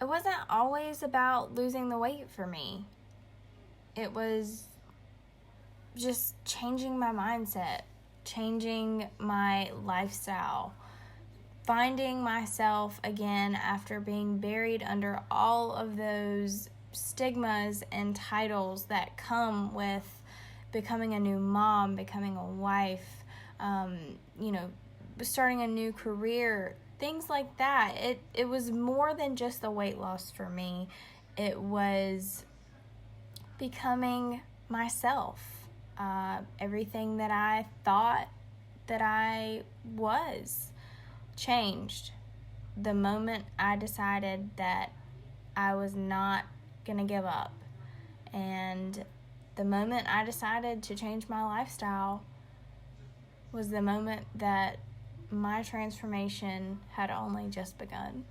it wasn't always about losing the weight for me. It was just changing my mindset, changing my lifestyle, finding myself again after being buried under all of those stigmas and titles that come with becoming a new mom, becoming a wife, starting a new career, things like that. It was more than just the weight loss for me. It was becoming myself. Everything that I thought that I was changed the moment I decided that I was not gonna give up. And the moment I decided to change my lifestyle was the moment that my transformation had only just begun.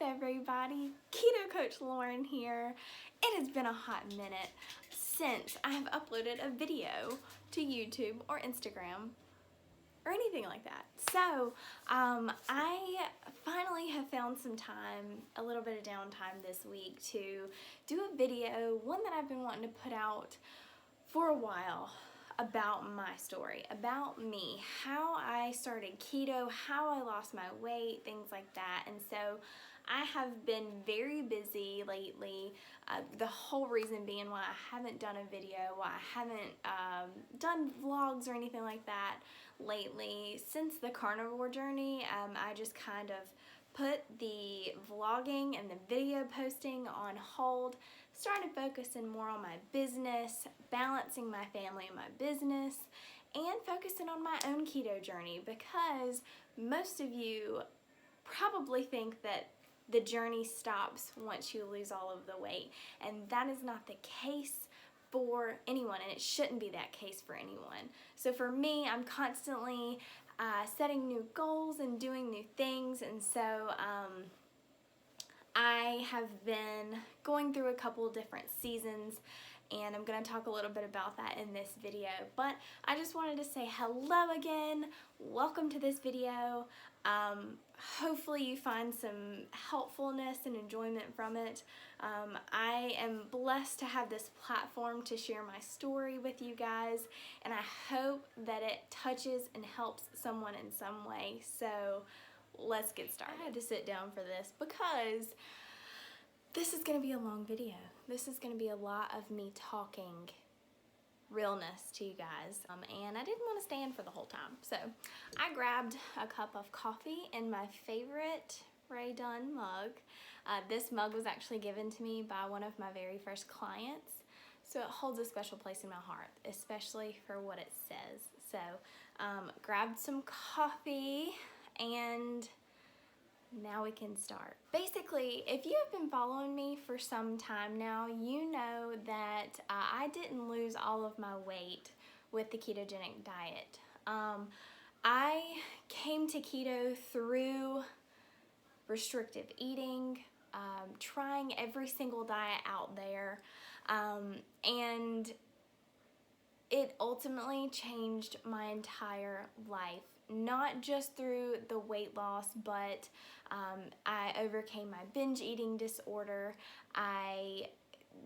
Everybody, Keto Coach Lauren here. It has been a hot minute since I have uploaded a video to YouTube or Instagram or anything like that. So I finally have found some time, a little bit of downtime this week to do a video, one that I've been wanting to put out for a while, about my story, about me, how I started keto, how I lost my weight, things like that. And so I have been very busy lately. The whole reason being why I haven't done a video, why I haven't done vlogs or anything like that lately since the carnivore journey. I just kind of put the vlogging and the video posting on hold, started focusing more on my business, balancing my family and my business, and focusing on my own keto journey, because most of you probably think that the journey stops once you lose all of the weight, and that is not the case for anyone, and it shouldn't be that case for anyone. So for me, I'm constantly setting new goals and doing new things, and so I have been going through a couple different seasons, and I'm going to talk a little bit about that in this video. But I just wanted to say hello again. Welcome to this video. Hopefully you find some helpfulness and enjoyment from it. I am blessed to have this platform to share my story with you guys, and I hope that it touches and helps someone in some way. So let's get started. I had to sit down for this because this is going to be a long video. This is going to be a lot of me talking realness to you guys, and I didn't want to stand for the whole time. So I grabbed a cup of coffee in my favorite Ray Dunn mug. This mug was actually given to me by one of my very first clients, so it holds a special place in my heart, especially for what it says. So grabbed some coffee, and now we can start. Basically, if you have been following me for some time now, you know that I didn't lose all of my weight with the ketogenic diet. I came to keto through restrictive eating, trying every single diet out there, and it ultimately changed my entire life. Not just through the weight loss, but I overcame my binge eating disorder. I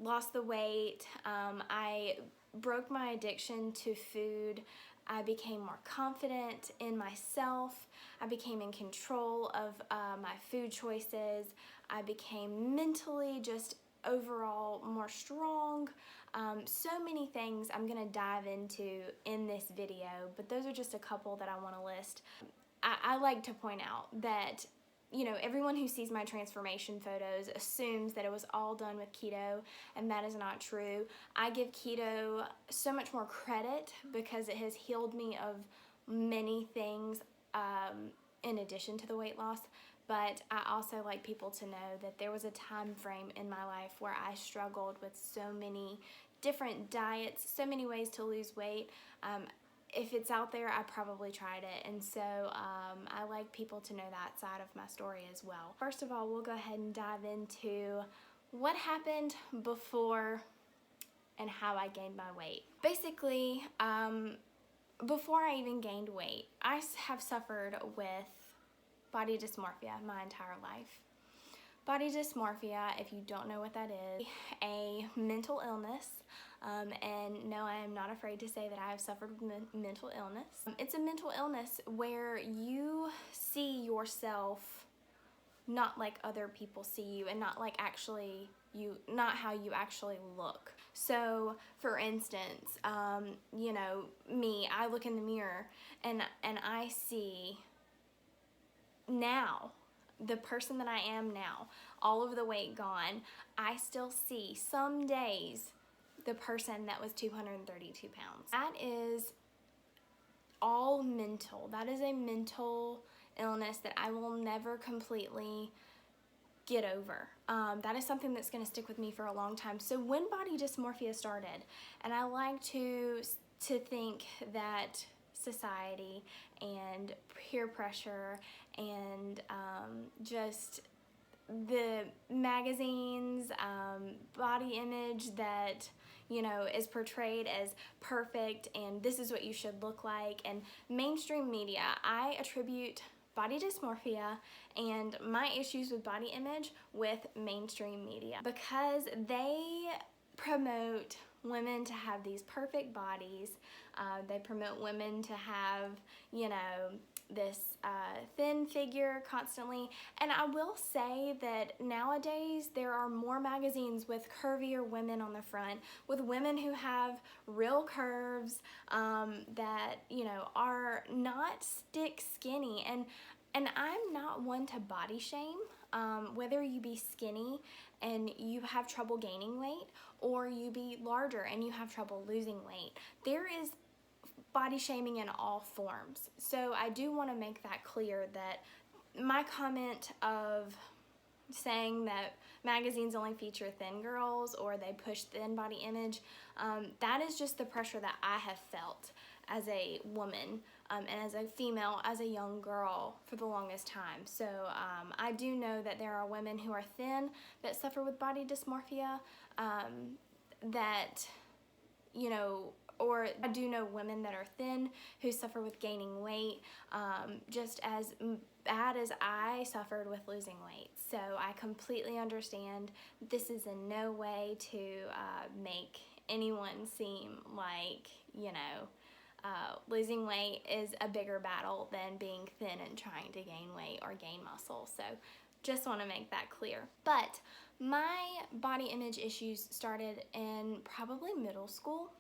lost the weight. I broke my addiction to food. I became more confident in myself. I became in control of my food choices. I became mentally just overall more strong. So many things I'm going to dive into in this video, but those are just a couple that I want to list. I like to point out that, you know, everyone who sees my transformation photos assumes that it was all done with keto, and that is not true. I give keto so much more credit because it has healed me of many things in addition to the weight loss. But I also like people to know that there was a time frame in my life where I struggled with so many different diets, so many ways to lose weight. If it's out there, I probably tried it, and so I like people to know that side of my story as well. First of all, we'll go ahead and dive into what happened before and how I gained my weight. Basically, before I even gained weight, I have suffered with body dysmorphia my entire life. Body dysmorphia, if you don't know what that is, a mental illness, and no, I am not afraid to say that I have suffered with mental illness. It's a mental illness where you see yourself not like other people see you, and not like not how you actually look. So, for instance, you know, me, I look in the mirror and I see now, the person that I am now, all of the weight gone, I still see some days the person that was 232 pounds. That is all mental. That is a mental illness that I will never completely get over. That is something that's going to stick with me for a long time. So when body dysmorphia started, and I like to think that society and peer pressure and just the magazines, body image that, you know, is portrayed as perfect and this is what you should look like, and mainstream media, I attribute body dysmorphia and my issues with body image with mainstream media, because they promote women to have these perfect bodies. They promote women to have, you know, this thin figure constantly. And I will say that nowadays there are more magazines with curvier women on the front, with women who have real curves, that, you know, are not stick skinny. And I'm not one to body shame, whether you be skinny and you have trouble gaining weight, or you be larger and you have trouble losing weight. There is body shaming in all forms. So I do want to make that clear, that my comment of saying that magazines only feature thin girls or they push thin body image, that is just the pressure that I have felt as a woman, and as a female, as a young girl for the longest time. So I do know that there are women who are thin that suffer with body dysmorphia, that, you know, or I do know women that are thin who suffer with gaining weight, just as bad as I suffered with losing weight. So I completely understand this is in no way to make anyone seem like, you know, losing weight is a bigger battle than being thin and trying to gain weight or gain muscle. So just want to make that clear. But my body image issues started in probably middle school.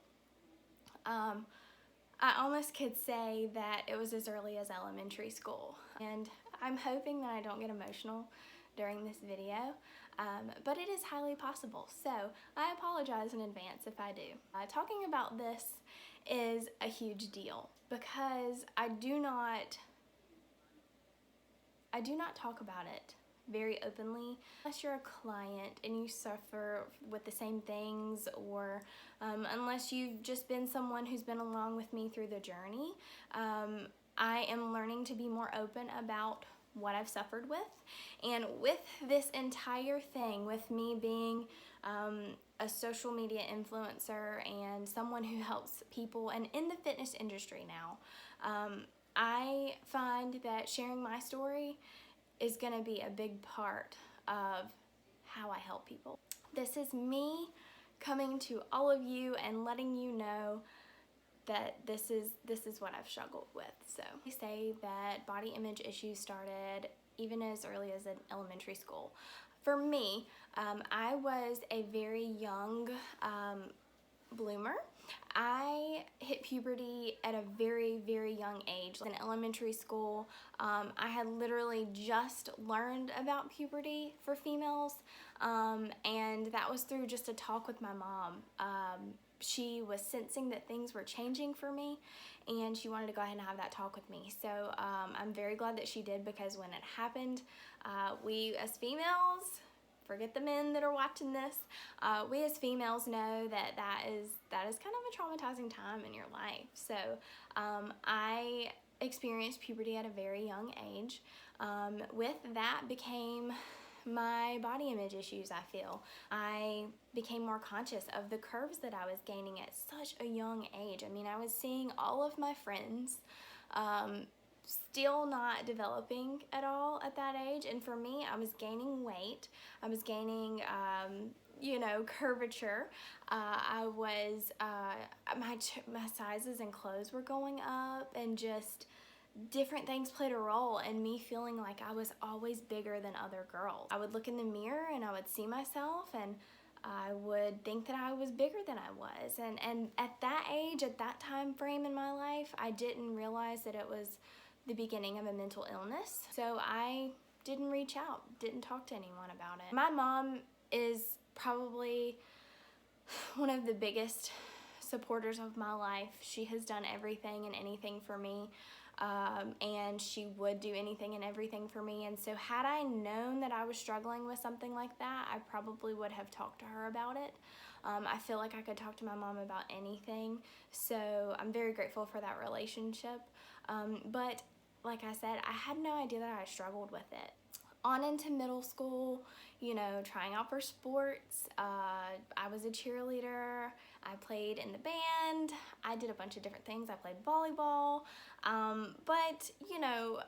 I almost could say that it was as early as elementary school, and I'm hoping that I don't get emotional during this video, but it is highly possible, so I apologize in advance if I do. Talking about this is a huge deal because I do not talk about it very openly unless you're a client and you suffer with the same things, or unless you've just been someone who's been along with me through the journey. I am learning to be more open about what I've suffered with, and with this entire thing, with me being a social media influencer and someone who helps people and in the fitness industry now, I find that sharing my story is going to be a big part of how I help people. This is me coming to all of you and letting you know that this is what I've struggled with. So I say that body image issues started even as early as in elementary school. For me, I was a very young bloomer. I hit puberty at a very, very young age. In elementary school, I had literally just learned about puberty for females, and that was through just a talk with my mom. She was sensing that things were changing for me, and she wanted to go ahead and have that talk with me. So I'm very glad that she did, because when it happened, we as females forget the men that are watching this. We as females know that is kind of a traumatizing time in your life. So I experienced puberty at a very young age. With that became my body image issues, I feel. I became more conscious of the curves that I was gaining at such a young age. I mean, I was seeing all of my friends still not developing at all at that age, and for me, I was gaining weight. I was gaining curvature. I was my sizes and clothes were going up, and just different things played a role in me feeling like I was always bigger than other girls. I would look in the mirror and I would see myself, and I would think that I was bigger than I was. And at that age, at that time frame in my life, I didn't realize that it was the beginning of a mental illness. So I didn't reach out, didn't talk to anyone about it. My mom is probably one of the biggest supporters of my life. She has done everything and anything for me. And she would do anything and everything for me. And so had I known that I was struggling with something like that, I probably would have talked to her about it. I feel like I could talk to my mom about anything. So I'm very grateful for that relationship. But like I said, I had no idea that I struggled with it. On into middle school, trying out for sports. I was a cheerleader. I played in the band. I did a bunch of different things. I played volleyball. But you know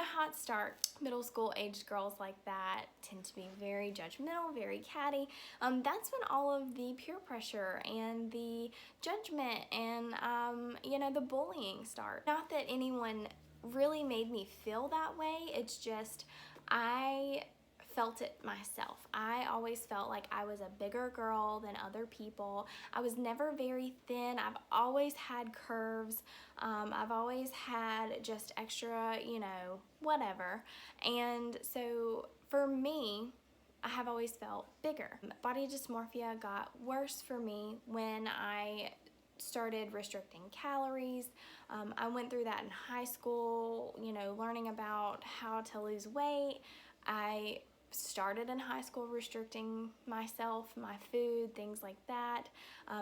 how it starts. Middle school aged girls like that tend to be very judgmental, very catty. That's when all of the peer pressure and the judgment and the bullying start. Not that anyone really made me feel that way. It's just I felt it myself. I always felt like I was a bigger girl than other people. I was never very thin. I've always had curves. I've always had just extra, whatever. And so for me, I have always felt bigger. Body dysmorphia got worse for me when I started restricting calories. I went through that in high school, learning about how to lose weight. I started in high school restricting myself, my food, things like that.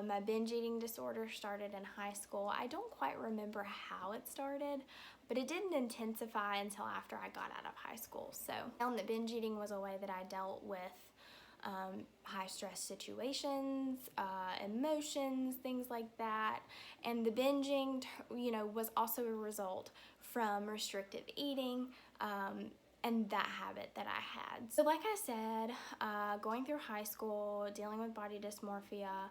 My binge eating disorder started in high school. I don't quite remember how it started, but it didn't intensify until after I got out of high school. So I found that binge eating was a way that I dealt with high stress situations, emotions, things like that. And the binging, was also a result from restrictive eating, and that habit that I had. So like I said, going through high school, dealing with body dysmorphia,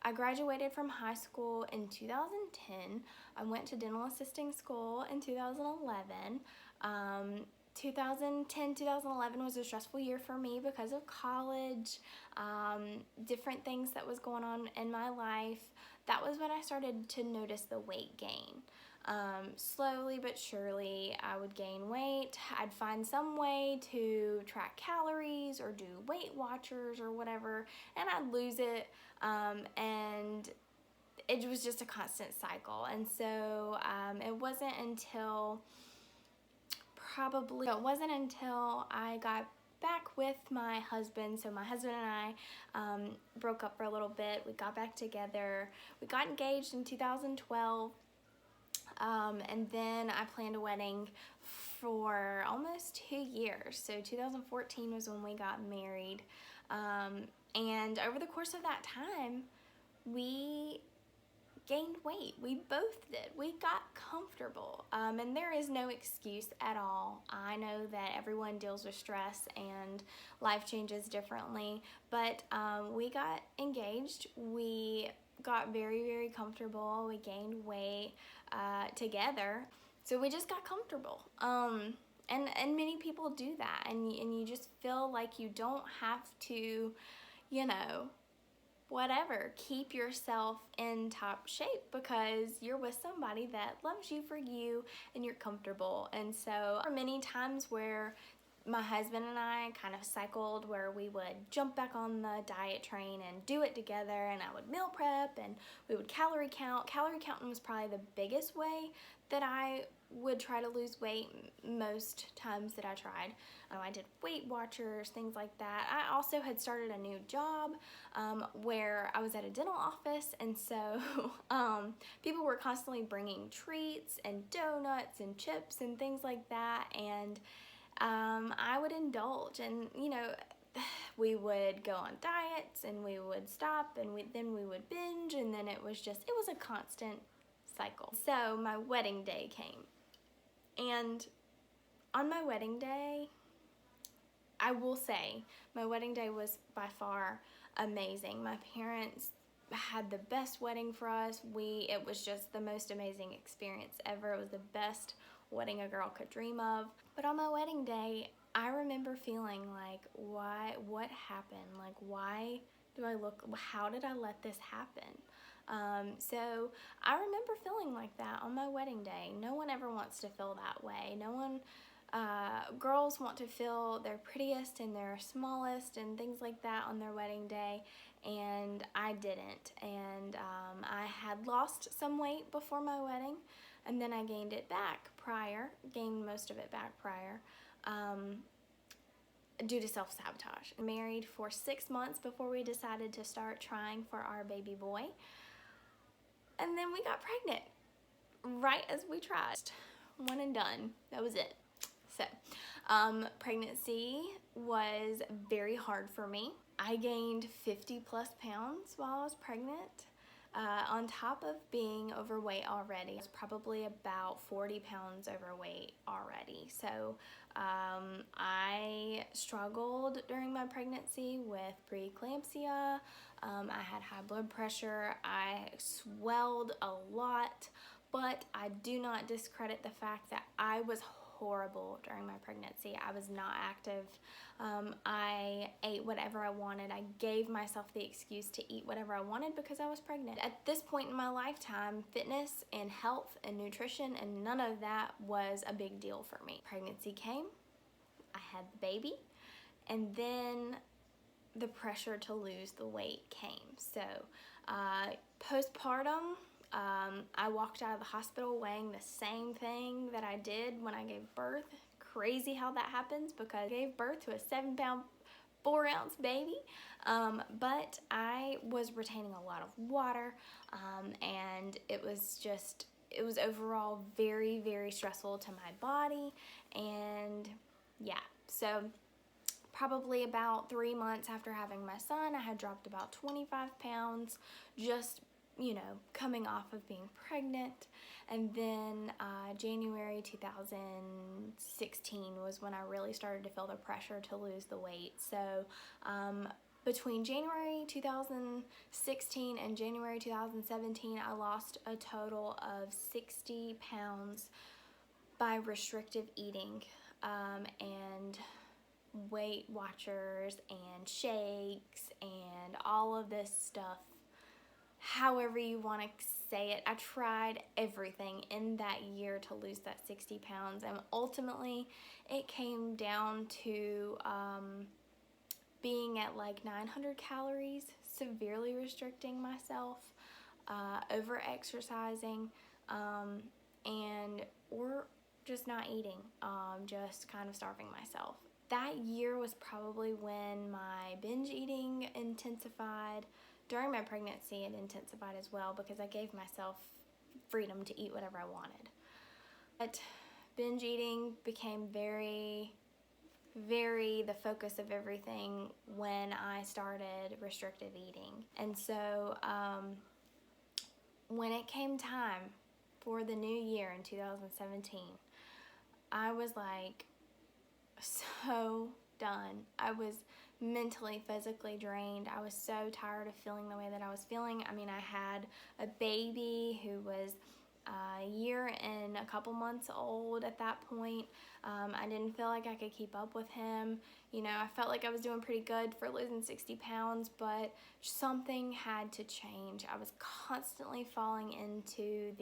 I graduated from high school in 2010. I went to dental assisting school in 2011. 2010, 2011 was a stressful year for me because of college, different things that was going on in my life. That was when I started to notice the weight gain. Slowly but surely I would gain weight. I'd find some way to track calories or do Weight Watchers or whatever, and I'd lose it, and it was just a constant cycle. And so it wasn't until I got back with my husband. So my husband and I broke up for a little bit. We got back together. We got engaged in 2012. And then I planned a wedding for almost 2 years. So 2014 was when we got married. And over the course of that time, we gained weight. We both did. We got comfortable. And there is no excuse at all. I know that everyone deals with stress and life changes differently, but we got engaged. We got very, very comfortable. We gained weight together. So we just got comfortable. And many people do that, and you just feel like you don't have to, keep yourself in top shape because you're with somebody that loves you for you and you're comfortable. And so there were many times where my husband and I kind of cycled where we would jump back on the diet train and do it together, and I would meal prep and we would calorie count. Calorie counting was probably the biggest way that I would try to lose weight most times that I tried. I did Weight Watchers, things like that. I also had started a new job where I was at a dental office, and so people were constantly bringing treats and donuts and chips and things like that, and I would indulge, and we would go on diets and we would stop, and then we would binge, and then it was a constant cycle. So my wedding day came, and on my wedding day, I will say my wedding day was by far amazing. My parents had the best wedding for us. It was just the most amazing experience ever. It was the best wedding a girl could dream of. But on my wedding day, I remember feeling like, what happened? Like, how did I let this happen? So I remember feeling like that on my wedding day. No one ever wants to feel that way. Girls want to feel their prettiest and their smallest and things like that on their wedding day, and I didn't. And I had lost some weight before my wedding, and then I gained most of it back prior, due to self-sabotage. Married for 6 months before we decided to start trying for our baby boy, and then we got pregnant right as we tried. One and done. That was it. So, pregnancy was very hard for me. I gained 50 plus pounds while I was pregnant. On top of being overweight already, I was probably about 40 pounds overweight already. So I struggled during my pregnancy with preeclampsia. I had high blood pressure. I swelled a lot, but I do not discredit the fact that I was horrible during my pregnancy. I was not active. I ate whatever I wanted. I gave myself the excuse to eat whatever I wanted because I was pregnant. At this point in my lifetime, fitness and health and nutrition and none of that was a big deal for me. Pregnancy came, I had the baby, and then the pressure to lose the weight came. So postpartum, I walked out of the hospital weighing the same thing that I did when I gave birth. Crazy how that happens, because I gave birth to a 7-pound, 4-ounce baby. But I was retaining a lot of water, and it was overall very, very stressful to my body. And yeah, so probably about 3 months after having my son, I had dropped about 25 pounds, just coming off of being pregnant. And then January 2016 was when I really started to feel the pressure to lose the weight. So between January 2016 and January 2017, I lost a total of 60 pounds by restrictive eating and Weight Watchers and shakes and all of this stuff. However you want to say it, I tried everything in that year to lose that 60 pounds, and ultimately it came down to being at like 900 calories, severely restricting myself, over exercising, or just not eating, just kind of starving myself. That year was probably when my binge eating intensified. During my pregnancy, it intensified as well because I gave myself freedom to eat whatever I wanted. But binge eating became very, very the focus of everything when I started restrictive eating. And so when it came time for the new year in 2017, I was like so done. I was mentally, physically drained. I was so tired of feeling the way that I was feeling. I mean, I had a baby who was a year and a couple months old at that point. I didn't feel like I could keep up with him. I felt like I was doing pretty good for losing 60 pounds, but something had to change. I was constantly falling into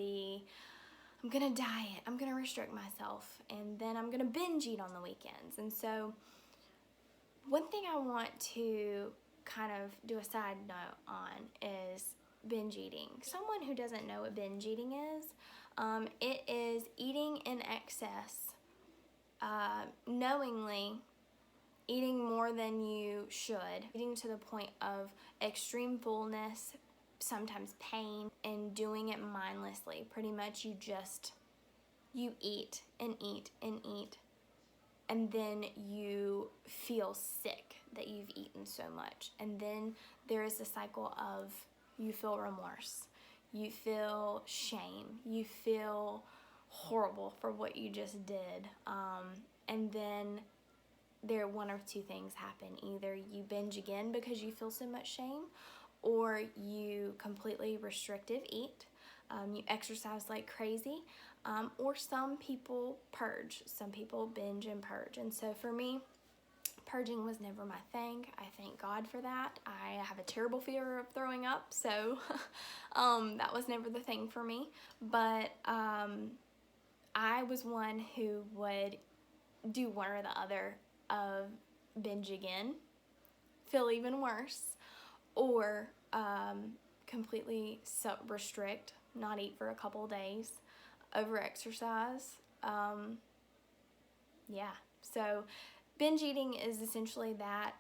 I'm gonna diet, I'm gonna restrict myself, and then I'm gonna binge eat on the weekends. And so one thing I want to kind of do a side note on is binge eating. Someone who doesn't know what binge eating is, it is eating in excess, knowingly eating more than you should, eating to the point of extreme fullness, sometimes pain, and doing it mindlessly. Pretty much you eat and eat and eat, and then you feel sick that you've eaten so much. And then there is a cycle of you feel remorse, you feel shame, you feel horrible for what you just did. And then one of two things happen. Either you binge again because you feel so much shame, or you completely restrictive eat. You exercise like crazy, or some people purge. Some people binge and purge. And so for me, purging was never my thing. I thank God for that. I have a terrible fear of throwing up, so that was never the thing for me. But I was one who would do one or the other of binge again, feel even worse, or completely restrict, not eat for a couple days, over exercise. Yeah, so binge eating is essentially that.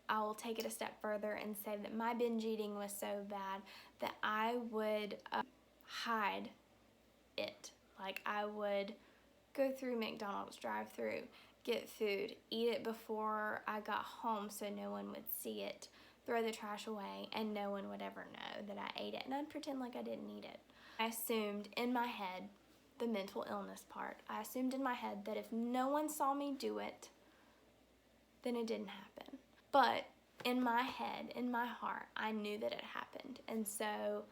I'll take it a step further and say that my binge eating was so bad that I would hide it. Like, I would go through McDonald's drive-thru, get food, eat it before I got home so no one would see it, throw the trash away, and no one would ever know that I ate it, and I'd pretend like I didn't eat it. I assumed in my head, the mental illness part, I assumed in my head that if no one saw me do it, then it didn't happen. But in my head, in my heart, I knew that it happened. And so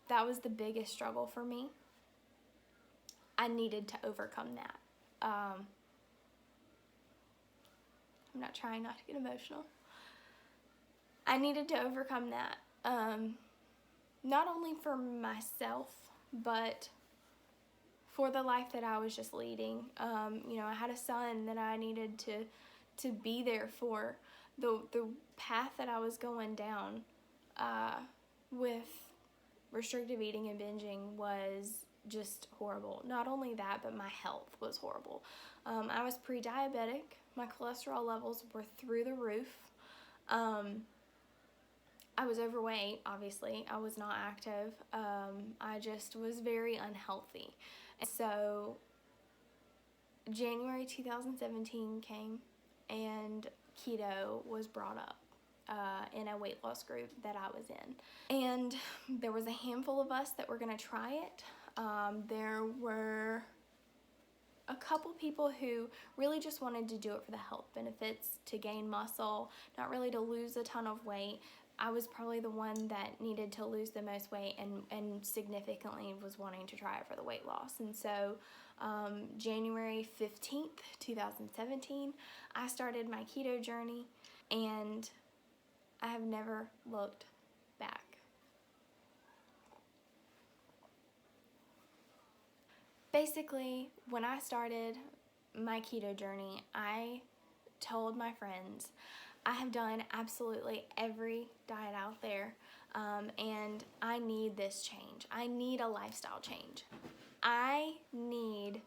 that was the biggest struggle for me. I needed to overcome that. I'm not trying not to get emotional. I needed to overcome that. Not only for myself, but for the life that I was just leading. I had a son that I needed to be there for. The path that I was going down with restrictive eating and binging was just horrible. Not only that, but my health was horrible. I was pre-diabetic. My cholesterol levels were through the roof. I was overweight, obviously. I was not active. I just was very unhealthy. And so January 2017 came, and keto was brought up in a weight loss group that I was in. And there was a handful of us that were going to try it. There were a couple people who really just wanted to do it for the health benefits, to gain muscle, not really to lose a ton of weight. I was probably the one that needed to lose the most weight and significantly was wanting to try it for the weight loss. And so January 15th, 2017, I started my keto journey, and I have never looked back. Basically, when I started my keto journey, I told my friends, I have done absolutely every diet out there, and I need this change. I need a lifestyle change. I need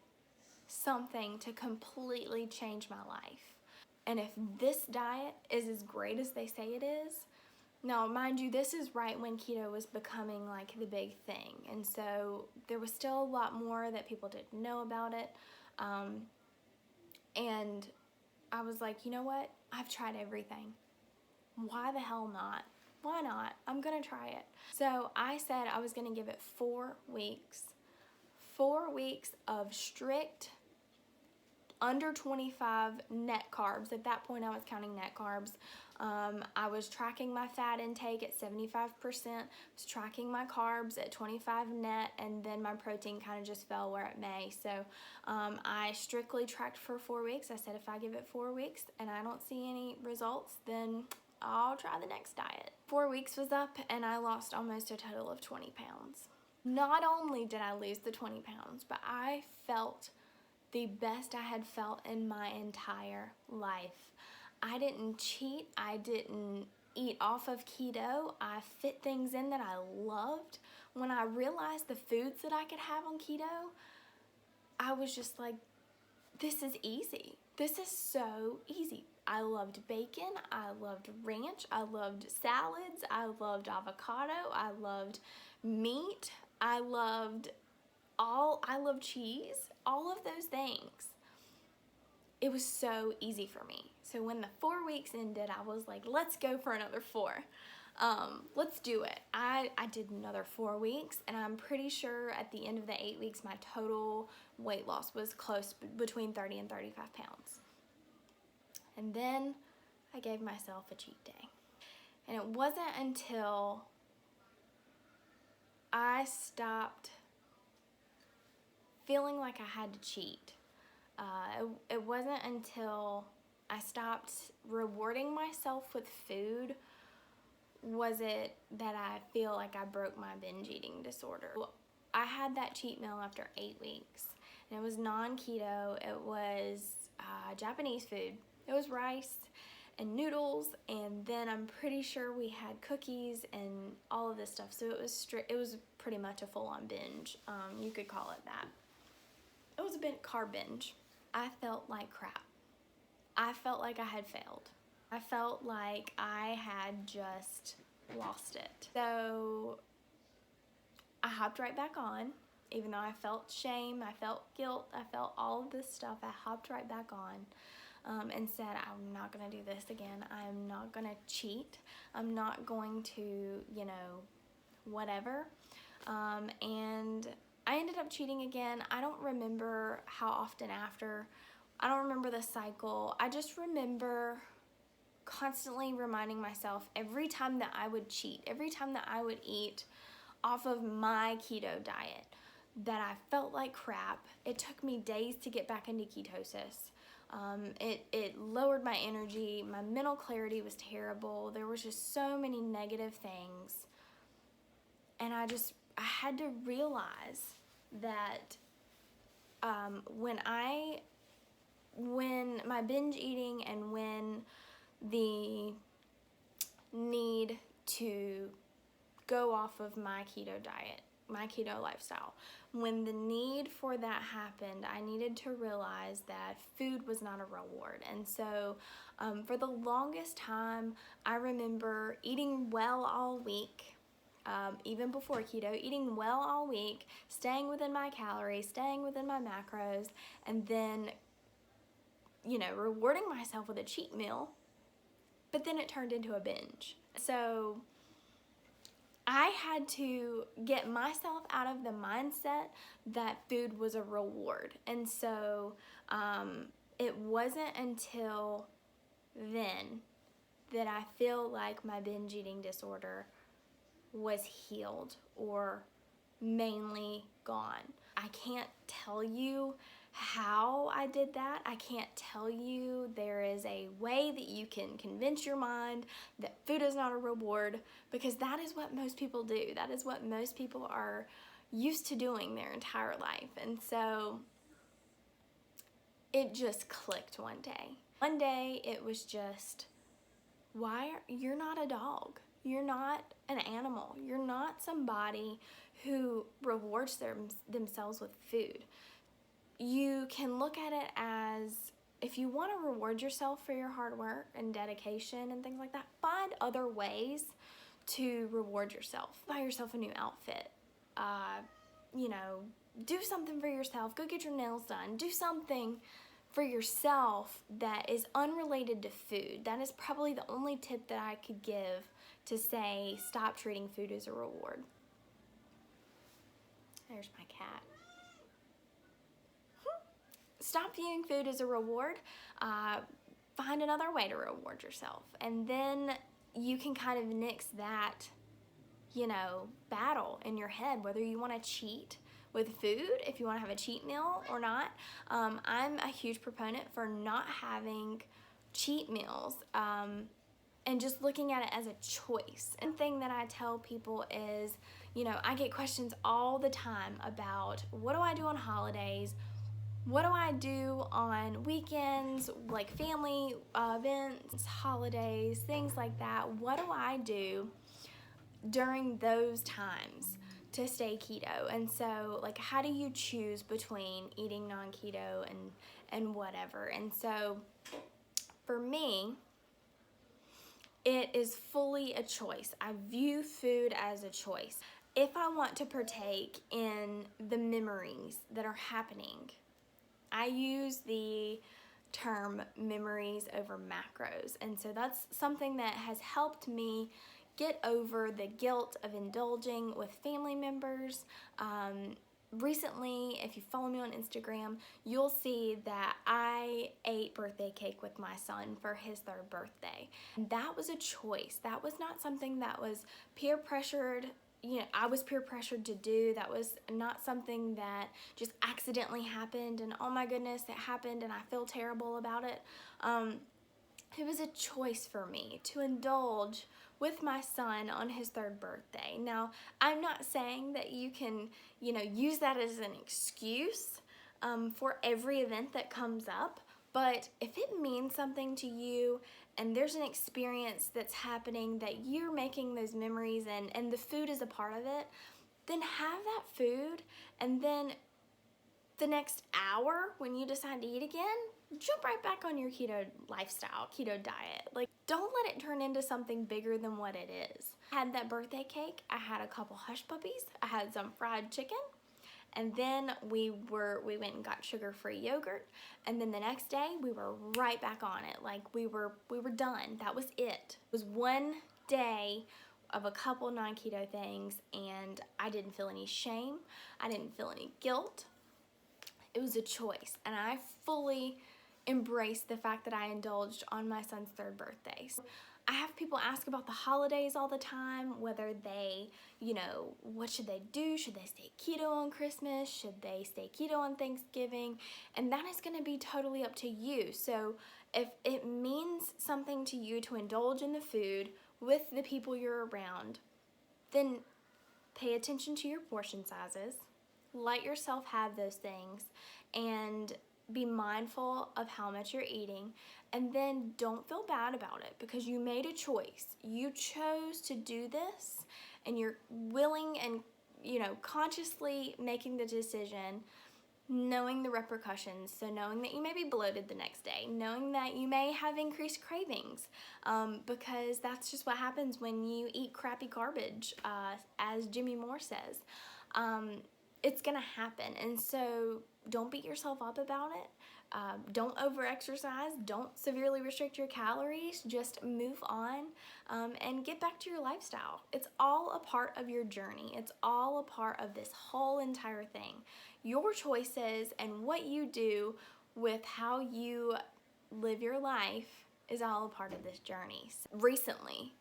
something to completely change my life. And if this diet is as great as they say it is, now, mind you, this is right when keto was becoming like the big thing. And so there was still a lot more that people didn't know about it. And I was like, you know what? I've tried everything. Why the hell not? Why not? I'm going to try it. So I said I was going to give it 4 weeks. 4 weeks of strict under 25 net carbs. At that point, I was counting net carbs. I was tracking my fat intake at 75%, was tracking my carbs at 25 net, and then my protein kind of just fell where it may. So I strictly tracked for 4 weeks. I said if I give it 4 weeks and I don't see any results, then I'll try the next diet. 4 weeks was up, and I lost almost a total of 20 pounds. Not only did I lose the 20 pounds, but I felt the best I had felt in my entire life. I didn't cheat. I didn't eat off of keto, I fit things in that I loved. When I realized the foods that I could have on keto, I was just like, this is easy. This is so easy. I loved bacon, I loved ranch, I loved salads, I loved avocado, I loved meat, I loved cheese, all of those things. It was so easy for me. So when the 4 weeks ended, I was like, let's go for another 4. Let's do it. I did another 4 weeks, and I'm pretty sure at the end of the 8 weeks, my total weight loss was close between 30 and 35 pounds. And then I gave myself a cheat day. And it wasn't until I stopped feeling like I had to cheat. It wasn't until I stopped rewarding myself with food was it that I feel like I broke my binge eating disorder. I had that cheat meal after 8 weeks, and it was non-keto. It was Japanese food. It was rice and noodles, and then I'm pretty sure we had cookies and all of this stuff. So it was pretty much a full-on binge. You could call it that. It was a carb binge. I felt like crap. I felt like I had failed. I felt like I had just lost it. So I hopped right back on, even though I felt shame, I felt guilt, I felt all of this stuff. I hopped right back on and said, I'm not gonna do this again. I'm not gonna cheat. I'm not going to, whatever. And I ended up cheating again. I don't remember how often after. I don't remember the cycle. I just remember constantly reminding myself every time that I would cheat, every time that I would eat off of my keto diet, that I felt like crap. It took me days to get back into ketosis. It lowered my energy. My mental clarity was terrible. There was just so many negative things. And I had to realize that when my binge eating and when the need to go off of my keto diet, my keto lifestyle, when the need for that happened, I needed to realize that food was not a reward. And so for the longest time, I remember eating well all week. Even before keto, eating well all week, staying within my calories, staying within my macros, and then, rewarding myself with a cheat meal, but then it turned into a binge. So I had to get myself out of the mindset that food was a reward. And so it wasn't until then that I feel like my binge eating disorder was healed or mainly gone. I can't tell you how I did that. I can't tell you there is a way that you can convince your mind that food is not a reward, because that is what most people do. That is what most people are used to doing their entire life. And so it just clicked one day. One day it was just, you're not a dog. You're not an animal. You're not somebody who rewards themselves with food. You can look at it as, if you want to reward yourself for your hard work and dedication and things like that, find other ways to reward yourself. Buy yourself a new outfit. Do something for yourself. Go get your nails done. Do something for yourself that is unrelated to food. That is probably the only tip that I could give to say stop treating food as a reward. There's my cat. Stop viewing food as a reward. Find another way to reward yourself. And then you can kind of nix that, battle in your head, whether you want to cheat with food, if you want to have a cheat meal or not. I'm a huge proponent for not having cheat meals and just looking at it as a choice. One thing that I tell people is, I get questions all the time about, what do I do on holidays? what do I do on weekends, like family events, holidays, things like that? What do I do during those times to stay keto? And so, like, how do you choose between eating non-keto and whatever? And so for me, it is fully a choice. I view food as a choice. If I want to partake in the memories that are happening, I use the term memories over macros. And so that's something that has helped me get over the guilt of indulging with family members. Recently, if you follow me on Instagram, you'll see that I ate birthday cake with my son for his 3rd birthday. And that was a choice. That was not something that was peer pressured. You know, I was peer pressured to do. That was not something that just accidentally happened and oh my goodness, it happened and I feel terrible about it. It was a choice for me to indulge with my son on his 3rd birthday. Now, I'm not saying that you can, use that as an excuse for every event that comes up, but if it means something to you and there's an experience that's happening that you're making those memories and the food is a part of it, then have that food, and then the next hour when you decide to eat again, jump right back on your keto lifestyle, keto diet. Like, don't let it turn into something bigger than what it is. I had that birthday cake, I had a couple hush puppies, I had some fried chicken, and then we went and got sugar-free yogurt, and then the next day we were right back on it. Like, we were done. That was it. It was one day of a couple non-keto things, and I didn't feel any shame. I didn't feel any guilt. It was a choice, and I fully embraced the fact that I indulged on my son's 3rd birthday. So I have people ask about the holidays all the time, whether they, what should they do? Should they stay keto on Christmas? Should they stay keto on Thanksgiving? And that is going to be totally up to you. So if it means something to you to indulge in the food with the people you're around, then pay attention to your portion sizes. Let yourself have those things and be mindful of how much you're eating, and then don't feel bad about it because you made a choice. You chose to do this, and you're willing and, consciously making the decision, knowing the repercussions. So knowing that you may be bloated the next day, knowing that you may have increased cravings, because that's just what happens when you eat crappy garbage, as Jimmy Moore says. It's gonna happen, and so don't beat yourself up about it. Don't over-exercise. Don't severely restrict your calories. Just move on and get back to your lifestyle. It's all a part of your journey. It's all a part of this whole entire thing. Your choices and what you do with how you live your life is all a part of this journey. Recently,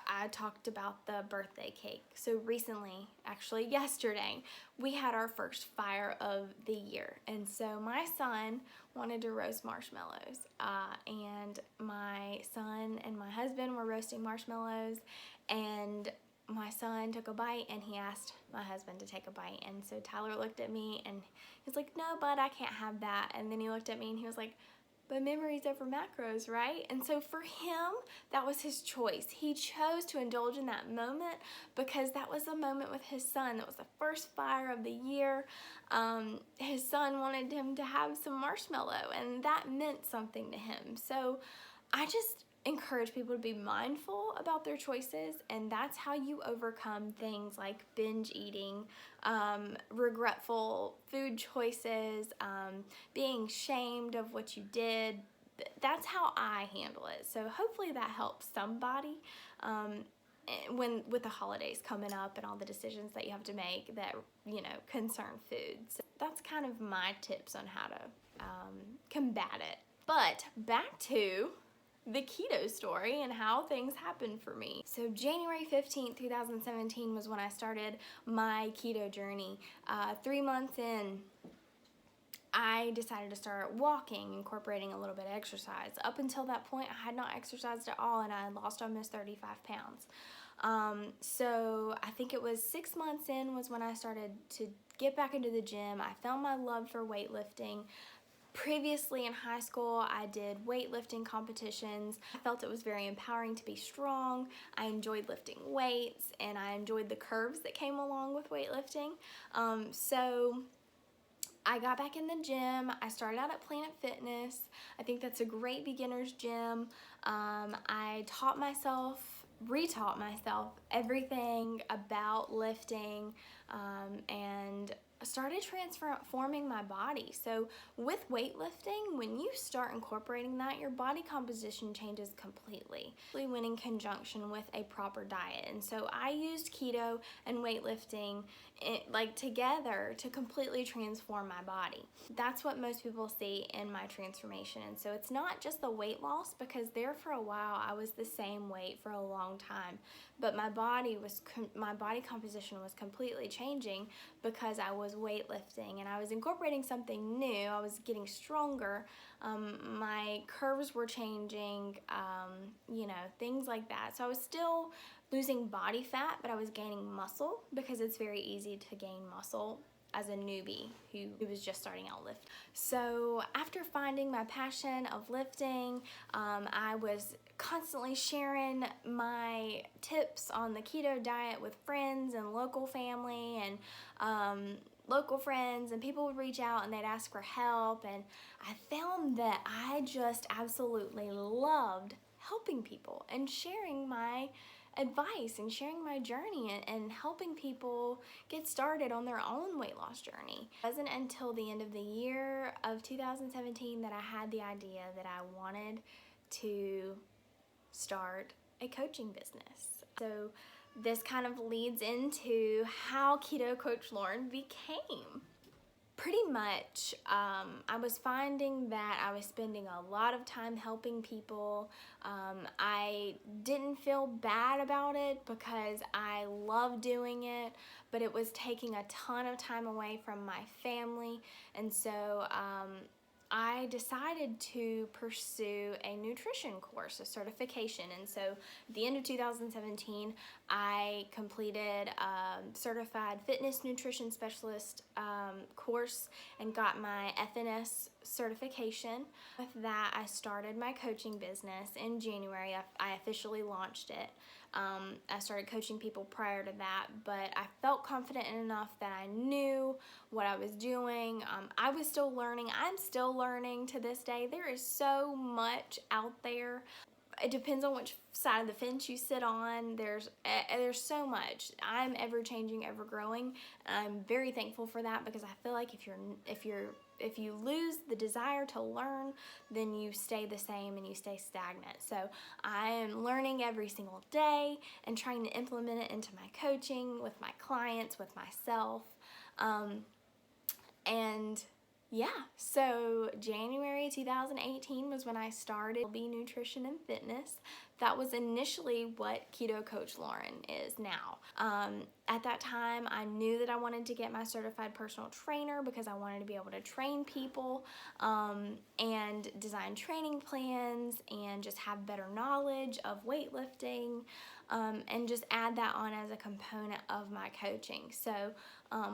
I talked about the birthday cake. So recently, actually yesterday, we had our first fire of the year. And so my son wanted to roast marshmallows. And my son and my husband were roasting marshmallows. And my son took a bite and he asked my husband to take a bite. And so Tyler looked at me and he's like, "No, bud, I can't have that." And then he looked at me and he was like, "But memories over macros, right?" And so for him, that was his choice. He chose to indulge in that moment because that was a moment with his son. That was the first fire of the year. His son wanted him to have some marshmallow, and that meant something to him. So I just encourage people to be mindful about their choices, and that's how you overcome things like binge eating, regretful food choices, being shamed of what you did. That's how I handle it. So hopefully that helps somebody when with the holidays coming up and all the decisions that you have to make that concern food. So that's kind of my tips on how to combat it. But back to the keto story and how things happened for me. So January 15th, 2017 was when I started my keto journey. 3 months in, I decided to start walking, incorporating a little bit of exercise. Up until that point, I had not exercised at all, and I had lost almost 35 pounds. So I think it was 6 months in was when I started to get back into the gym. I found my love for weightlifting. Previously in high school, I did weightlifting competitions. I felt it was very empowering to be strong. I enjoyed lifting weights, and I enjoyed the curves that came along with weightlifting. So I got back in the gym. I started out at Planet Fitness. I think that's a great beginner's gym. I retaught myself everything about lifting, and started transforming my body. So with weightlifting, when you start incorporating that, your body composition changes completely when in conjunction with a proper diet. And so I used keto and weightlifting together to completely transform my body. That's what most people see in my transformation. And so it's not just the weight loss, because there for a while I was the same weight for a long time, but my body composition was completely changing because I was weightlifting and I was incorporating something new. I was getting stronger. My curves were changing, things like that. So I was still losing body fat, but I was gaining muscle, because it's very easy to gain muscle as a newbie who was just starting out lifting. So after finding my passion of lifting, I was constantly sharing my tips on the keto diet with friends and local family and local friends, and people would reach out and they'd ask for help, and I found that I just absolutely loved helping people and sharing my advice and sharing my journey and helping people get started on their own weight loss journey. It wasn't until the end of the year of 2017 that I had the idea that I wanted to start a coaching business. So this kind of leads into how Keto Coach Lauren became. Pretty much, I was finding that I was spending a lot of time helping people. I didn't feel bad about it because I love doing it, but it was taking a ton of time away from my family, and so I decided to pursue a nutrition course, a certification. And so at the end of 2017, I completed a certified fitness nutrition specialist course and got my FNS certification. With that, I started my coaching business in January. I officially launched it. I started coaching people prior to that, but I felt confident enough that I knew what I was doing. I was still learning. I'm still learning to this day. There is so much out there. It depends on which side of the fence you sit on. There's so much. I'm ever changing, ever growing. I'm very thankful for that, because I feel like if you lose the desire to learn, then you stay the same and you stay stagnant. So I am learning every single day and trying to implement it into my coaching with my clients, with myself, and yeah, so January 2018 was when I started LB Nutrition and Fitness. That was initially what Keto Coach Lauren is now. At that time, I knew that I wanted to get my certified personal trainer because I wanted to be able to train people and design training plans and just have better knowledge of weightlifting, and just add that on as a component of my coaching. So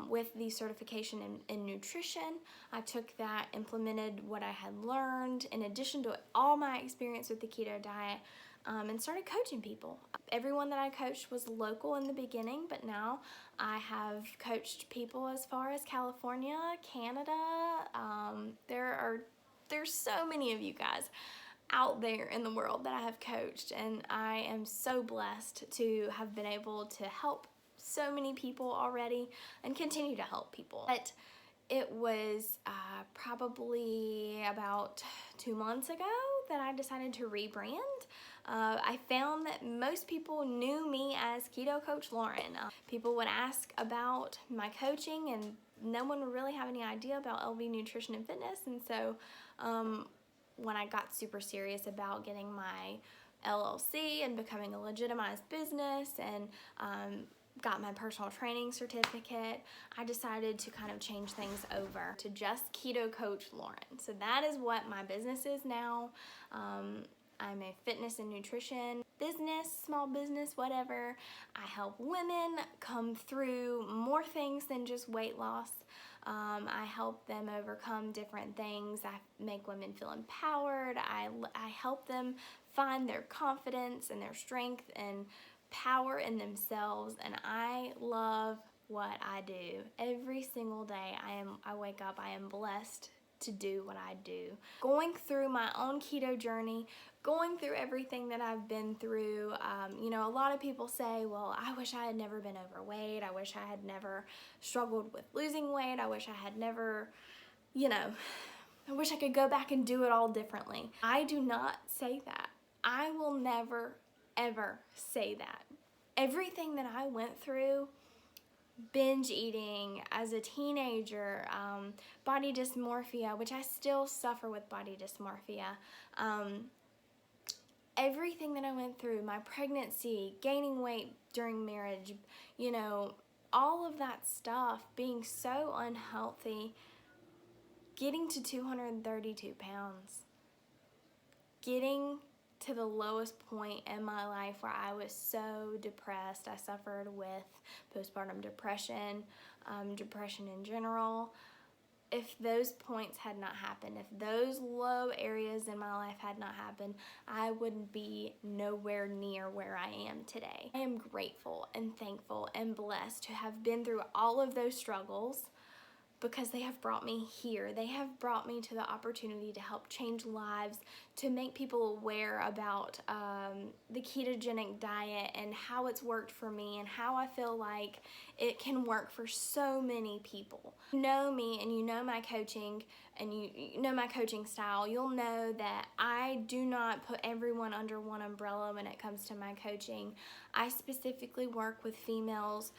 with the certification in nutrition, I took that, implemented what I had learned in addition to all my experience with the keto diet, and started coaching people. Everyone that I coached was local in the beginning, but now I have coached people as far as California, Canada. There's so many of you guys out there in the world that I have coached, and I am so blessed to have been able to help so many people already and continue to help people. But it was probably about 2 months ago that I decided to rebrand. I found that most people knew me as Keto Coach Lauren. People would ask about my coaching, and no one would really have any idea about LB Nutrition and Fitness. And so when I got super serious about getting my LLC and becoming a legitimized business and got my personal training certificate, I decided to kind of change things over to just Keto Coach Lauren. So that is what my business is now. I'm a fitness and nutrition business, small business, whatever. I help women come through more things than just weight loss. I help them overcome different things. I make women feel empowered. I help them find their confidence and their strength and power in themselves, and I love what I do. Every single day I wake up, I am blessed to do what I do. Going through my own keto journey, going through everything that I've been through, you know, a lot of people say, well, I wish I had never been overweight. I wish I had never struggled with losing weight. I wish I had never, you know, I wish I could go back and do it all differently. I do not say that. I will never, ever say that. Everything that I went through, binge eating as a teenager, body dysmorphia, which I still suffer with body dysmorphia, everything that I went through, my pregnancy, gaining weight during marriage, you know, all of that stuff, being so unhealthy, getting to 232 pounds, getting to the lowest point in my life where I was so depressed. I suffered with postpartum depression, depression in general. If those points had not happened, if those low areas in my life had not happened, I would be nowhere near where I am today. I am grateful and thankful and blessed to have been through all of those struggles, because they have brought me here. They have brought me to the opportunity to help change lives, to make people aware about the ketogenic diet and how it's worked for me and how I feel like it can work for so many people. You know me and you know my coaching and you know my coaching style. You'll know that I do not put everyone under one umbrella when it comes to my coaching. I specifically work with females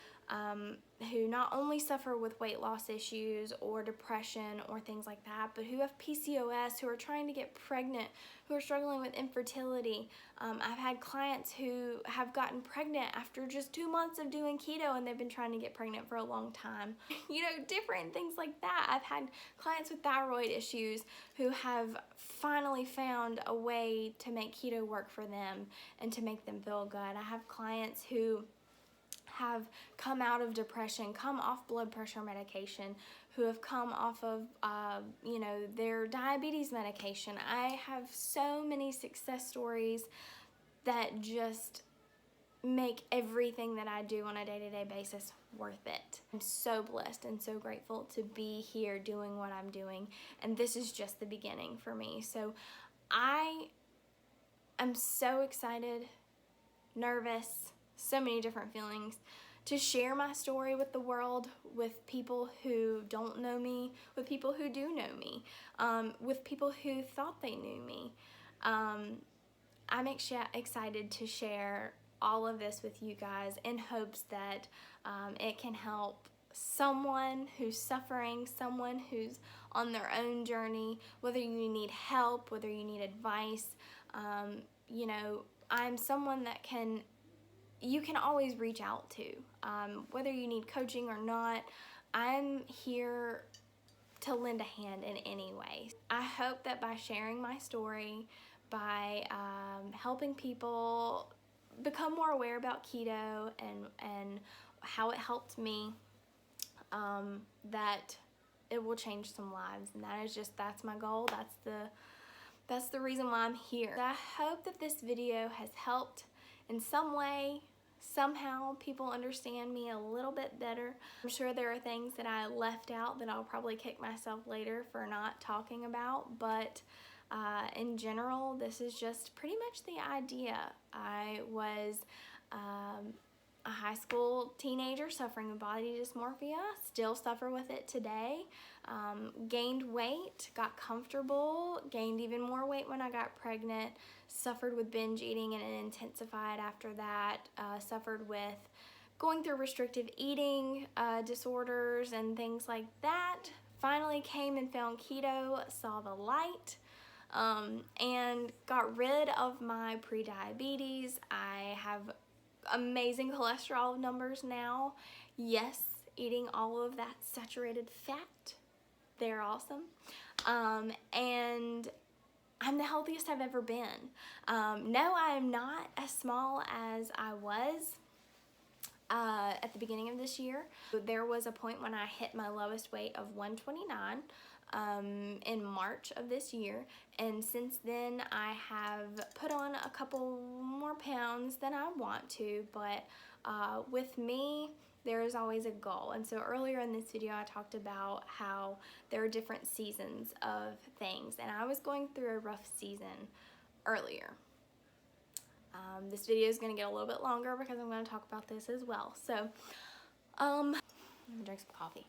who not only suffer with weight loss issues or depression or things like that, but who have PCOS, who are trying to get pregnant, who are struggling with infertility. I've had clients who have gotten pregnant after just 2 months of doing keto, and they've been trying to get pregnant for a long time. You know, different things like that. I've had clients with thyroid issues who have finally found a way to make keto work for them and to make them feel good. I have clients who have come out of depression, come off blood pressure medication, who have come off of, you know, their diabetes medication. I have so many success stories that just make everything that I do on a day-to-day basis worth it. I'm so blessed and so grateful to be here doing what I'm doing, and this is just the beginning for me. So I am so excited, nervous, so many different feelings to share my story with the world, with people who don't know me, with people who do know me, with people who thought they knew me. I'm excited to share all of this with you guys in hopes that it can help someone who's suffering, someone who's on their own journey, whether you need help, whether you need advice. You know, I'm someone that you can always reach out to, whether you need coaching or not. I'm here to lend a hand in any way. I hope that by sharing my story, by helping people become more aware about keto and how it helped me, that it will change some lives. And that's my goal. That's the reason why I'm here. I hope that this video has helped in some way. Somehow people understand me a little bit better. I'm sure there are things that I left out that I'll probably kick myself later for not talking about, but in general, this is just pretty much the idea. I was a high school teenager suffering with body dysmorphia, still suffer with it today. Gained weight, got comfortable, gained even more weight when I got pregnant, suffered with binge eating and it intensified after that, suffered with going through restrictive eating disorders and things like that. Finally came and found keto, saw the light, and got rid of my pre-diabetes. I have amazing cholesterol numbers now. Yes, eating all of that saturated fat, they're awesome. And I'm the healthiest I've ever been. No, I am not as small as I was at the beginning of this year. There was a point when I hit my lowest weight of 129 in March of this year, and since then I have put on a couple more pounds than I want to, but with me, there is always a goal. And so earlier in this video I talked about how there are different seasons of things, and I was going through a rough season earlier. This video is going to get a little bit longer because I'm going to talk about this as well. So, I'm going to drink some coffee.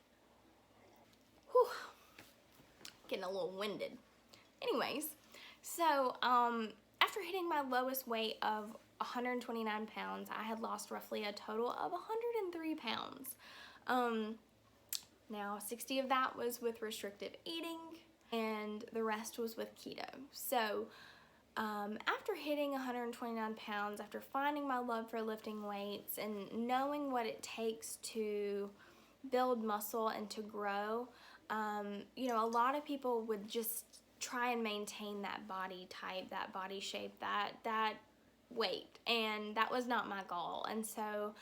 Whew. Getting a little winded. Anyways, so after hitting my lowest weight of 129 pounds, I had lost roughly a total of 103 pounds. Now 60 of that was with restrictive eating, and the rest was with keto. So after hitting 129 pounds, after finding my love for lifting weights and knowing what it takes to build muscle and to grow, you know, a lot of people would just try and maintain that body type, that body shape, that weight, and that was not my goal. And so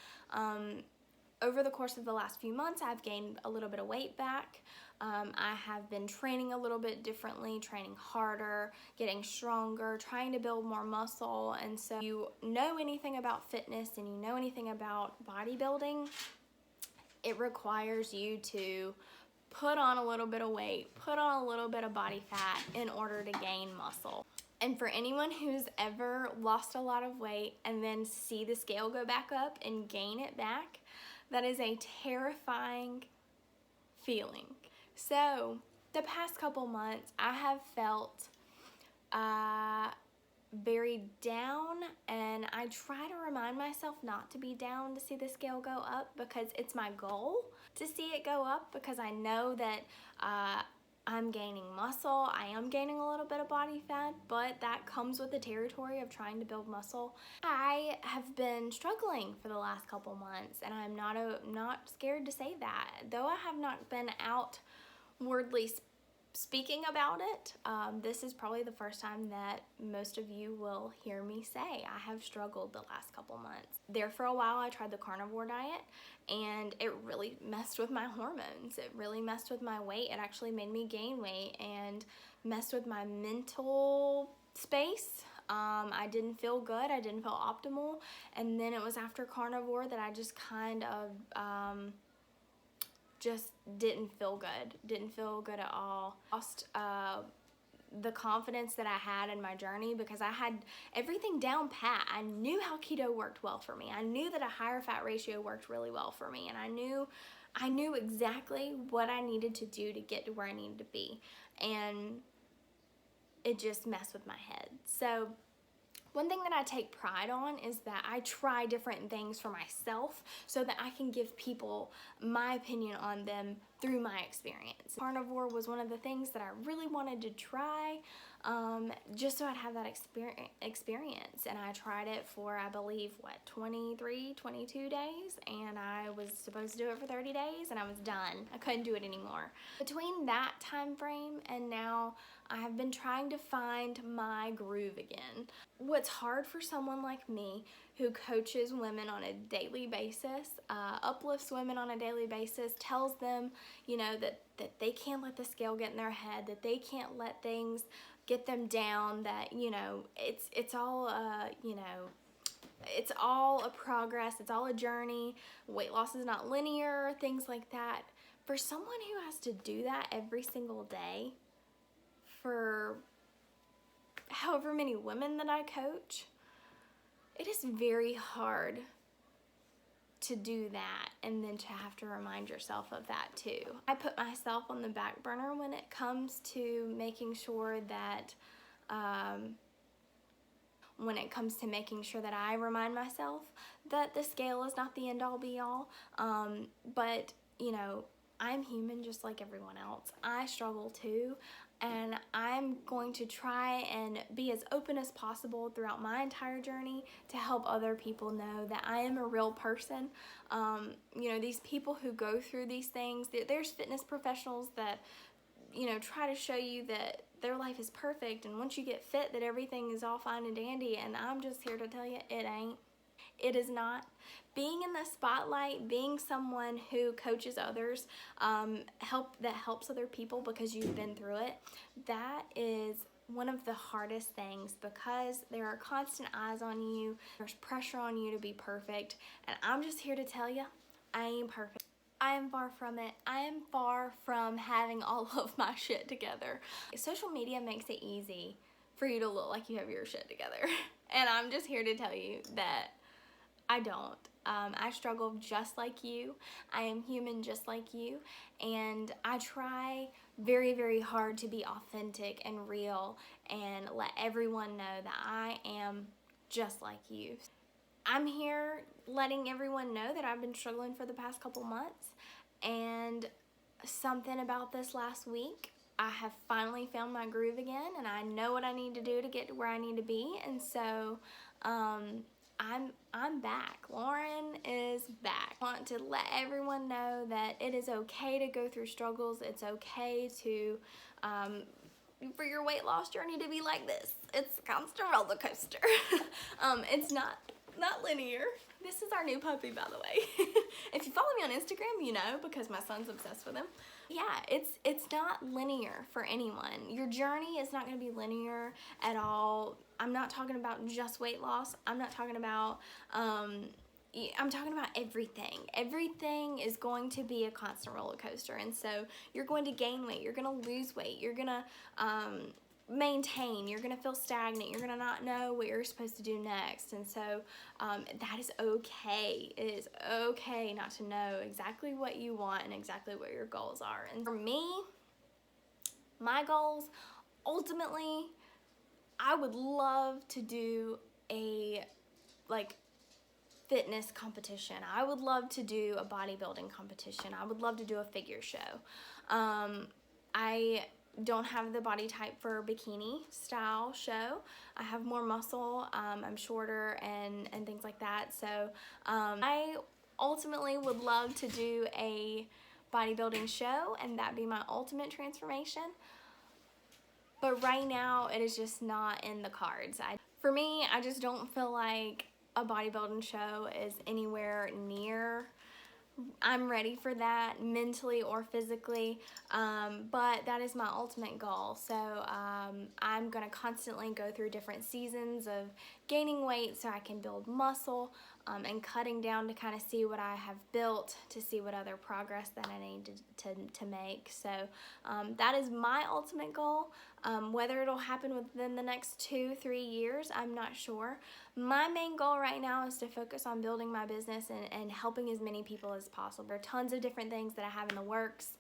over the course of the last few months, I've gained a little bit of weight back. I have been training a little bit differently, training harder, getting stronger, trying to build more muscle. And so if you know anything about fitness and you know anything about bodybuilding, it requires you to put on a little bit of weight, put on a little bit of body fat in order to gain muscle. And for anyone who's ever lost a lot of weight and then see the scale go back up and gain it back, that is a terrifying feeling. So the past couple months, I have felt very down, and I try to remind myself not to be down to see the scale go up, because it's my goal to see it go up, because I know that I'm gaining muscle, I am gaining a little bit of body fat, but that comes with the territory of trying to build muscle. I have been struggling for the last couple months, and I'm not scared to say that. Though I have not been outwardly speaking about it, this is probably the first time that most of you will hear me say I have struggled the last couple months. There for a while I tried the carnivore diet, and it really messed with my hormones. It really messed with my weight. It actually made me gain weight and messed with my mental space. I didn't feel good. I didn't feel optimal. And then it was after carnivore that I just kind of just didn't feel good at all. Lost the confidence that I had in my journey, because I had everything down pat. I knew how keto worked well for me. I knew that a higher fat ratio worked really well for me, and I knew exactly what I needed to do to get to where I needed to be, and it just messed with my head. So one thing that I take pride on is that I try different things for myself so that I can give people my opinion on them through my experience. Carnivore was one of the things that I really wanted to try, just so I'd have that experience. And I tried it for, I believe, 22 days, and I was supposed to do it for 30 days, and I was done. I couldn't do it anymore. Between that time frame and now, I have been trying to find my groove again. What's hard for someone like me who coaches women on a daily basis, uplifts women on a daily basis, tells them, you know, that they can't let the scale get in their head, that they can't let things get them down, that, you know, it's all, you know, it's all a progress, it's all a journey, weight loss is not linear, things like that. For someone who has to do that every single day, for however many women that I coach, it is very hard to do that and then to have to remind yourself of that too. I put myself on the back burner when it comes to making sure that I remind myself that the scale is not the end all be all. But you know, I'm human just like everyone else. I struggle too. And I'm going to try and be as open as possible throughout my entire journey to help other people know that I am a real person. You know, these people who go through these things, there's fitness professionals that, you know, try to show you that their life is perfect, and once you get fit that everything is all fine and dandy, and I'm just here to tell you it ain't. It is not. Being in the spotlight, being someone who coaches others, that helps other people because you've been through it, that is one of the hardest things, because there are constant eyes on you. There's pressure on you to be perfect, and I'm just here to tell you, I ain't perfect. I am far from it. I am far from having all of my shit together. Social media makes it easy for you to look like you have your shit together. And I'm just here to tell you that I don't. I struggle just like you. I am human just like you. And I try very, very hard to be authentic and real and let everyone know that I am just like you. I'm here letting everyone know that I've been struggling for the past couple months, and something about this last week, I have finally found my groove again, and I know what I need to do to get to where I need to be. And so I'm back. Lauren is back. I want to let everyone know that it is okay to go through struggles. It's okay to for your weight loss journey to be like this. It's a constant roller coaster. It's not linear. This is our new puppy, by the way. If you follow me on Instagram, you know, because my son's obsessed with him. Yeah, it's not linear for anyone. Your journey is not going to be linear at all. I'm not talking about just weight loss. I'm not talking about I'm talking about everything. Everything is going to be a constant roller coaster, and so you're going to gain weight, you're going to lose weight, you're going to maintain, you're going to feel stagnant, you're going to not know what you're supposed to do next. And so that is okay. It is okay not to know exactly what you want and exactly what your goals are. And for me, my goals, ultimately, I would love to do a fitness competition. I would love to do a bodybuilding competition. I would love to do a figure show. I don't have the body type for a bikini style show. I have more muscle, I'm shorter and things like that. So I ultimately would love to do a bodybuilding show, and that'd be my ultimate transformation. But right now, it is just not in the cards. For me, I just don't feel like a bodybuilding show is anywhere near I'm ready for that mentally or physically, but that is my ultimate goal. So I'm going to constantly go through different seasons of gaining weight so I can build muscle, and cutting down to kind of see what I have built, to see what other progress that I need to make. So that is my ultimate goal. Whether it'll happen within the next 2-3 years, I'm not sure. My main goal right now is to focus on building my business and helping as many people as possible. There are tons of different things that I have in the works,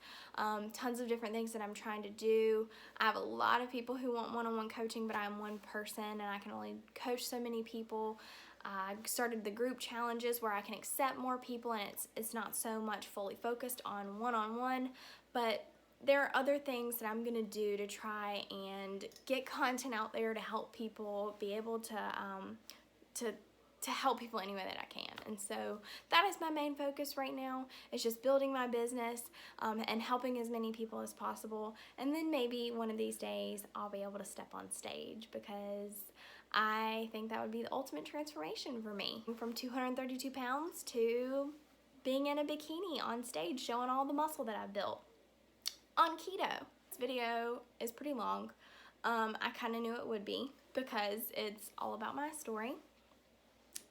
tons of different things that I'm trying to do. I have a lot of people who want one-on-one coaching, but I'm one person and I can only coach so many people. I started the group challenges where I can accept more people, and it's not so much fully focused on one-on-one, but there are other things that I'm going to do to try and get content out there to help people be able to help people any way that I can. And so that is my main focus right now. It's just building my business and helping as many people as possible. And then maybe one of these days I'll be able to step on stage, because I think that would be the ultimate transformation for me. From 232 pounds to being in a bikini on stage showing all the muscle that I've built on keto. This video is pretty long. I kind of knew it would be, because it's all about my story.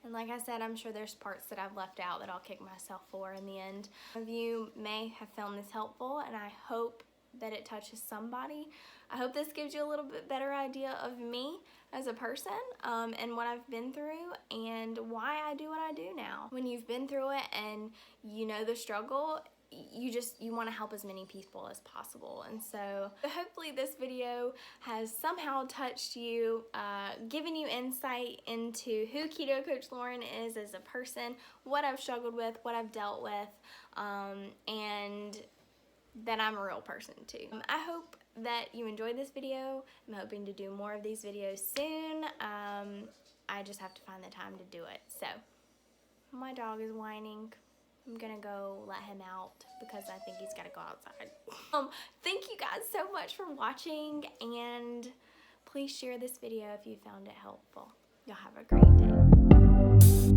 And like I said, I'm sure there's parts that I've left out that I'll kick myself for in the end. Some of you may have found this helpful, and I hope that it touches somebody. I hope this gives you a little bit better idea of me as a person, and what I've been through and why I do what I do now. When you've been through it and you know the struggle, you want to help as many people as possible. And so hopefully this video has somehow touched you, given you insight into who Keto Coach Lauren is as a person, what I've struggled with, what I've dealt with, and that I'm a real person too. I hope that you enjoyed this video. I'm hoping to do more of these videos soon. I just have to find the time to do it. So my dog is whining. I'm gonna go let him out because I think he's gotta go outside. Thank you guys so much for watching, and please share this video if you found it helpful. Y'all have a great day.